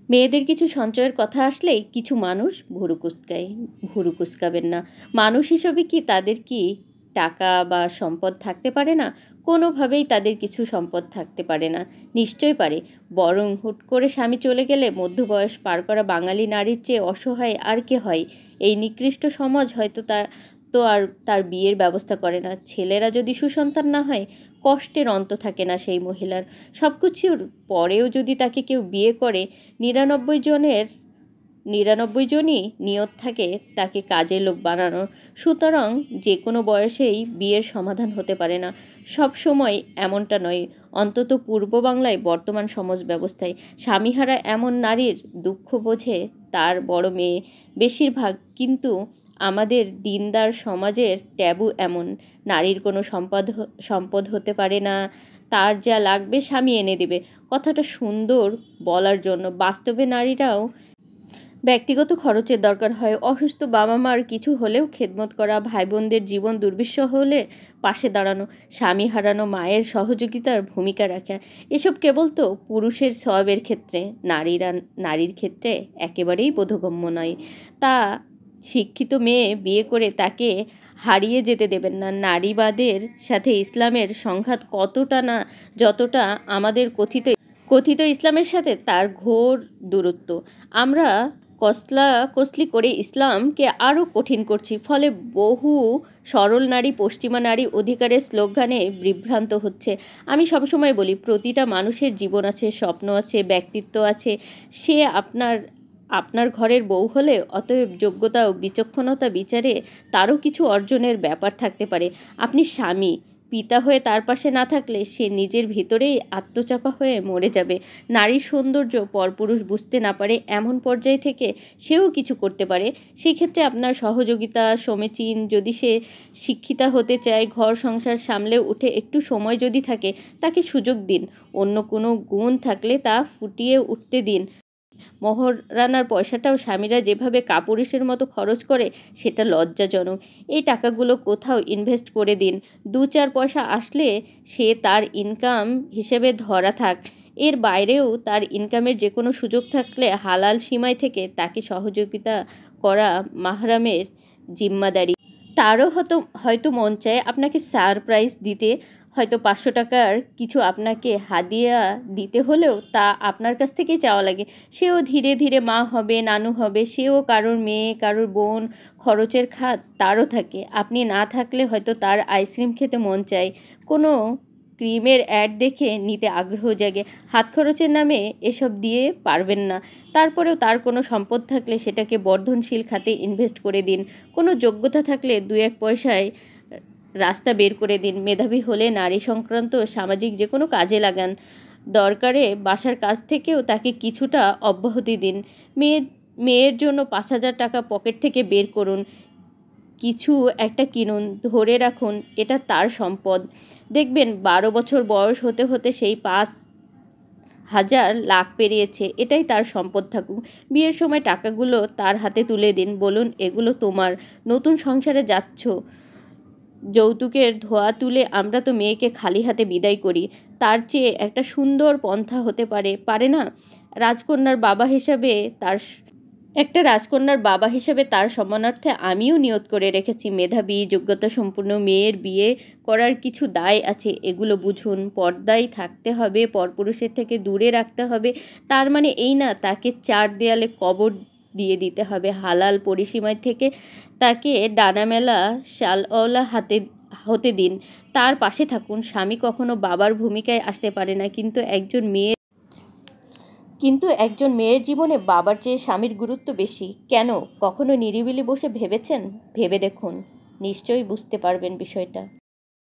মেয়েদের কিছু সঞ্চয়ের কথা আসলেই কিছু মানুষ ভুরু কুঁচকাবেন না। মানুষ হিসেবে কি তাদের কি টাকা বা সম্পদ থাকতে পারে না? কোনোভাবেই তাদের কিছু সম্পদ থাকতে পারে না। নিশ্চয় পারে। বরং হুট করে স্বামী চলে গেলে মধ্যবয়স পার করা বাঙালি নারীর চেয়ে অসহায় আর কে হয়? এই নিকৃষ্ট সমাজ হয়তো আর তার বিয়ের ব্যবস্থা করে না। ছেলেরা যদি সুসন্তান না হয়, কষ্টের অন্ত থাকে না সেই মহিলার। সব কিছুর পরেও যদি তাকে কেউ বিয়ে করে, ৯৯ জনই নিয়ত থাকে তাকে কাজের লোক বানানোর। সুতরাং যে কোনো বয়সেই বিয়ের সমাধান হতে পারে না। সব সময় এমনটা নয়। অন্তত পূর্ব বাংলায় বর্তমান সমাজ ব্যবস্থায় স্বামীহারা এমন নারীর দুঃখ বোঝে তার বড় মেয়ে বেশিরভাগ। কিন্তু আমাদের দিনদার সমাজের ট্যাবু এমন, নারীর কোনো সম্পদ হতে পারে না, তার যা লাগবে স্বামী এনে দেবে। কথাটা সুন্দর বলার জন্য, বাস্তবে নারীরাও ব্যক্তিগত খরচের দরকার হয়। অসুস্থ বাবা মার কিছু হলেও খেদমত করা, ভাই বোনদের জীবন দুর্বিষহ হলে পাশে দাঁড়ানো, স্বামী হারানো মায়ের সহযোগিতার ভূমিকা রাখা, এসব কেবল তো পুরুষের সওয়াবের ক্ষেত্রে, নারীর ক্ষেত্রে একেবারেই বোধগম্য নয়। তা শিক্ষিত মেয়ে বিয়ে করে তাকে হারিয়ে যেতে দেবেন না। নারীবাদের সাথে ইসলামের সংঘাত কতটা না, যতটা আমাদের কথিত ইসলামের সাথে তার ঘোর দূরত্ব। আমরা কসলি করে ইসলামকে আরও কঠিন করছি। ফলে বহু সরল নারী পশ্চিমা নারী অধিকারের স্লোগানে বিভ্রান্ত হচ্ছে। আমি সবসময় বলি, প্রতিটা মানুষের জীবন আছে, স্বপ্ন আছে, ব্যক্তিত্ব আছে। সে আপনার ঘরের বউ হলে অতএব যোগ্যতা ও বিচক্ষণতা বিচারে তারও কিছু অর্জনের ব্যাপার থাকতে পারে। আপনি স্বামী পিতা হয়ে তার পাশে না থাকলে সে নিজের ভিতরেই আত্মচাপা হয়ে মরে যাবে। নারীর সৌন্দর্য পরপুরুষ বুঝতে না পারে এমন পর্যায় থেকে সেও কিছু করতে পারে। সেই ক্ষেত্রে আপনার সহযোগিতা সমীচীন। যদি সে শিক্ষিতা হতে চায়, ঘর সংসার সামলে উঠে একটু সময় যদি থাকে, তাকে সুযোগ দিন। অন্য কোনো গুণ থাকলে তা ফুটিয়ে উঠতে দিন। মহারানার পয়সাটাও স্বামীরা যেভাবে কাপুরুষের মতো খরচ করে, সেটা লজ্জাজনক। এই টাকাগুলো কোথাও ইনভেস্ট করে দিন। ২-৪ পয়সা আসলে সে তার ইনকাম হিসেবে ধরা থাক। এর বাইরেও তার ইনকামের যে কোনো সুযোগ থাকলে হালাল সীমায় থেকে তাকে সহযোগিতা করা মাহরামের জিম্মাদারি। তারও হয়তো মন চায় আপনাকে সারপ্রাইজ দিতে, হয়তো ৫০০ টাকার কিছু আপনাকে হাদিয়া দিতে হলেও তা আপনার কাছ থেকেই চাওয়া লাগে। সেও ধীরে ধীরে মা হবে, নানু হবে, সেও কারোর মেয়ে, কারোর বোন। খরচের খাত তারও থাকে। আপনি না থাকলে হয়তো তার আইসক্রিম খেতে মন চায়, কোনো ক্রিমের অ্যাড দেখে নিতে আগ্রহ জাগে। হাত খরচের নামে এসব দিয়ে পারবেন না। তারপরেও তার কোনো সম্পদ থাকলে সেটাকে বর্ধনশীল খাতে ইনভেস্ট করে দিন। কোনো যোগ্যতা থাকলে ২-১ পয়সায় রাস্তা বের করে দিন। মেধাবী হলে নারী সংক্রান্ত সামাজিক যে কোনো কাজে লাগান। দরকারে বাসার কাজ থেকেও তাকে কিছুটা অব্যাহতি দিন। মেয়ের জন্য ৫,০০০ টাকা পকেট থেকে বের করুন, কিছু একটা কিনুন, ধরে রাখুন এটা তার সম্পদ। দেখবেন ১২ বছর বয়স হতে হতে সেই ৫,০০০ লাখ পেরিয়েছে। এটাই তার সম্পদ থাকুক। বিয়ের সময় টাকাগুলো তার হাতে তুলে দিন, বলুন এগুলো তোমার। নতুন সংসারে যাচ্ছ, যৌতুকের ধোয়া তুলে আমরা তো মেয়েকে খালি হাতে বিদায় করি। তার চেয়ে একটা সুন্দর পন্থা হতে পারে না? রাজকন্যার বাবা হিসাবে তার সম্মানার্থে আমিও নিয়ত করে রেখেছি, মেধাবী যোগ্যতা সম্পন্ন মেয়ের বিয়ে করার কিছু দায় আছে, এগুলো বুঝুন। পর্দায় থাকতে হবে, পরপুরুষের থেকে দূরে রাখতে হবে, তার মানে এই না তাকে ৪ দেয়ালে কবর দিয়ে দিতে হবে। হালাল পরিসীমায় থেকে তাকে ডানামেলা শালওয়ালা হতে দিন, তার পাশে থাকুন। স্বামী কখনো বাবার ভূমিকায় আসতে পারে না, কিন্তু একজন মেয়ের জীবনে বাবার চেয়ে স্বামীর গুরুত্ব বেশি। কেন? কখনো নিরিবিলি বসে ভেবেছেন? ভেবে দেখুন, নিশ্চয়ই বুঝতে পারবেন বিষয়টা।